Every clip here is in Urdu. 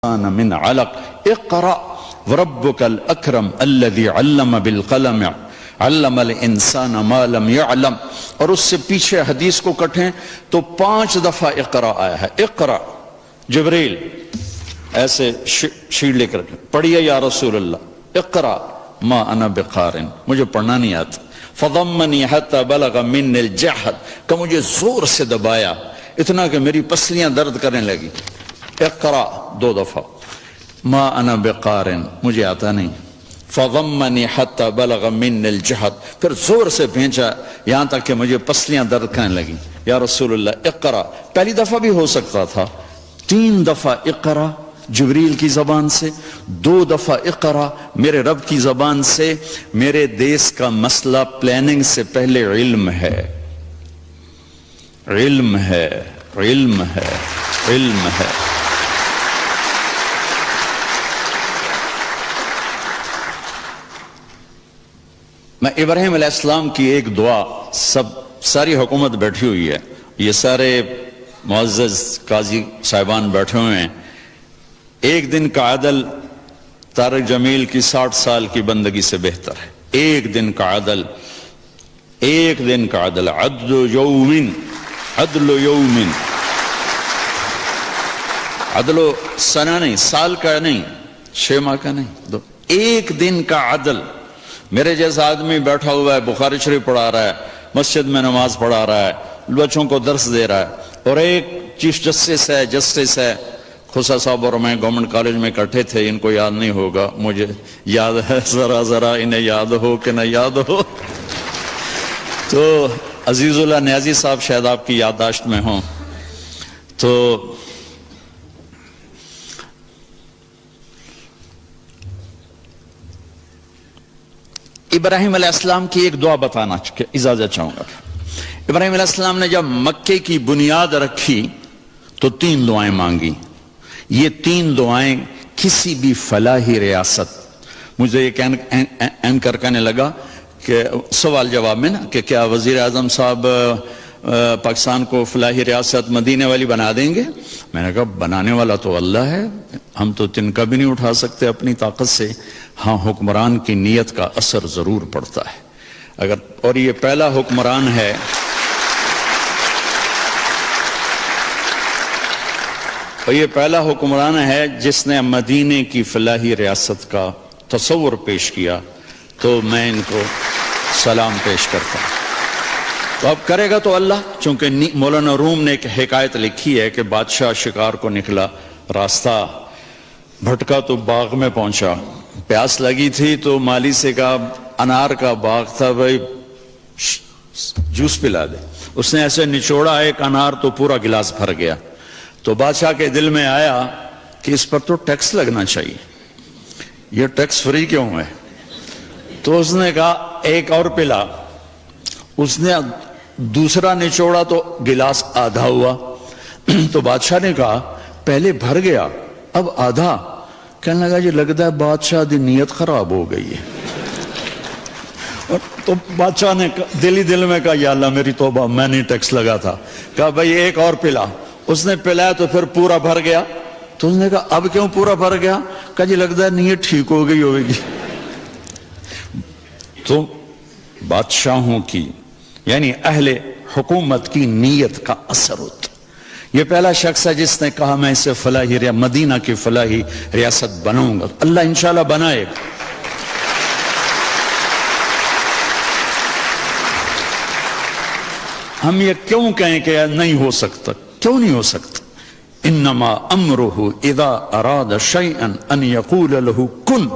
من علق اقرأ وربك الأكرم الذي علم بالقلم علم الانسان ما لم يعلم. اور اس سے پیچھے حدیث کو کٹیں تو 5 دفعہ اقرا آیا ہے. اقرا جبریل ایسے شیٹ لے کر پڑھیے یا رسول اللہ اقرا ما انا بقارن، مجھے پڑھنا نہیں آتا. فضمنی حتی بلغ من الجحد، کہ مجھے زور سے دبایا اتنا کہ میری پسلیاں درد کرنے لگی. اقرا 2 دفعہ ما انا بقارن، مجھے آتا نہیں. فضمنی حتی بلغ من الجحد، پھر زور سے بھینچا یہاں تک کہ مجھے پسلیاں درد کرنے لگی. یا رسول اللہ اقرا، پہلی دفعہ بھی ہو سکتا تھا. 3 دفعہ اقرا جبریل کی زبان سے، 2 دفعہ اقرا میرے رب کی زبان سے. میرے دیس کا مسئلہ پلاننگ سے پہلے علم ہے، علم ہے، علم ہے، علم ہے. میں ابراہیم علیہ السلام کی ایک دعا، ساری حکومت بیٹھی ہوئی ہے، یہ سارے معزز قاضی صاحبان بیٹھے ہوئے ہیں. ایک دن کا عدل طارق جمیل کی 60 سال کی بندگی سے بہتر ہے. ایک دن کا عدل، ایک دن کا عدل، عدل یومن، عدل یومن، عدل و سنہ نہیں، سال کا نہیں، 6 ماہ کا نہیں، ایک دن کا عدل. میرے جیسا آدمی بیٹھا ہوا ہے، بخاری شریف پڑھا رہا ہے، مسجد میں نماز پڑھا رہا ہے، بچوں کو درس دے رہا ہے، اور ایک چیف جسٹس ہے. خسا صاحب اور میں گورنمنٹ کالج میں اکٹھے تھے، ان کو یاد نہیں ہوگا، مجھے یاد ہے، ذرا انہیں یاد ہو کہ نہ یاد ہو. تو عزیز اللہ نیازی صاحب شاید آپ کی یادداشت میں ہوں. تو ابراہیم علیہ السلام کی ایک دعا بتانا اجازت چاہوں گا. ابراہیم علیہ السلام نے جب مکے کی بنیاد رکھی تو 3 دعائیں مانگی. یہ 3 دعائیں کسی بھی فلاحی ریاست، مجھے ایک اینکر کہنے لگا کہ سوال جواب میں نا کہ کیا وزیر اعظم صاحب پاکستان کو فلاحی ریاست مدینے والی بنا دیں گے؟ میں نے کہا بنانے والا تو اللہ ہے، ہم تو تنکا بھی نہیں اٹھا سکتے اپنی طاقت سے. ہاں حکمران کی نیت کا اثر ضرور پڑتا ہے. اگر اور یہ پہلا حکمران ہے جس نے مدینے کی فلاحی ریاست کا تصور پیش کیا، تو میں ان کو سلام پیش کرتا ہوں. تو اب کرے گا تو اللہ. چونکہ مولانا روم نے ایک حکایت لکھی ہے کہ بادشاہ شکار کو نکلا، راستہ بھٹکا تو باغ میں پہنچا، پیاس لگی تھی تو مالی سے کہا انار کا باغ تھا، بھائی جوس پلا دے. اس نے ایسے نچوڑا ایک انار تو پورا گلاس بھر گیا. تو بادشاہ کے دل میں آیا کہ اس پر تو ٹیکس لگنا چاہیے، یہ ٹیکس فری کیوں ہے؟ تو اس نے کہا ایک اور پلا. اس نے دوسرا نچوڑا تو گلاس آدھا ہوا. تو بادشاہ نے کہا پہلے بھر گیا اب آدھا. کہنے لگا جی لگتا ہے بادشاہ دی نیت خراب ہو گئی ہے. تو بادشاہ نے دل میں کہا یا اللہ میری توبہ، میں نہیں ٹیکس لگا تھا. کہا بھائی ایک اور پلا. اس نے پلایا تو پھر پورا بھر گیا. تو اس نے کہا اب کیوں پورا بھر گیا؟ کہا جی لگتا ہے نیت ٹھیک ہو گئی ہوگی. تو بادشاہوں کی یعنی اہل حکومت کی نیت کا اثر ہوتا. یہ پہلا شخص ہے جس نے کہا میں اسے فلاحی مدینہ کی فلاحی ریاست بناؤں گا. اللہ انشاءاللہ بنائے گا. ہم یہ کیوں کہیں کہ نہیں ہو سکتا؟ کیوں نہیں ہو سکتا؟ انما امرہ اذا اراد شیئا ان یقول له کن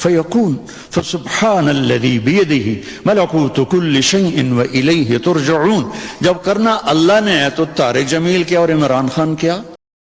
فیکون فسبحان الذی بیدہ ملکوت کل شیء والیہ ترجعون. جب کرنا اللہ نے ہے تو طارق جمیل کیا اور عمران خان کیا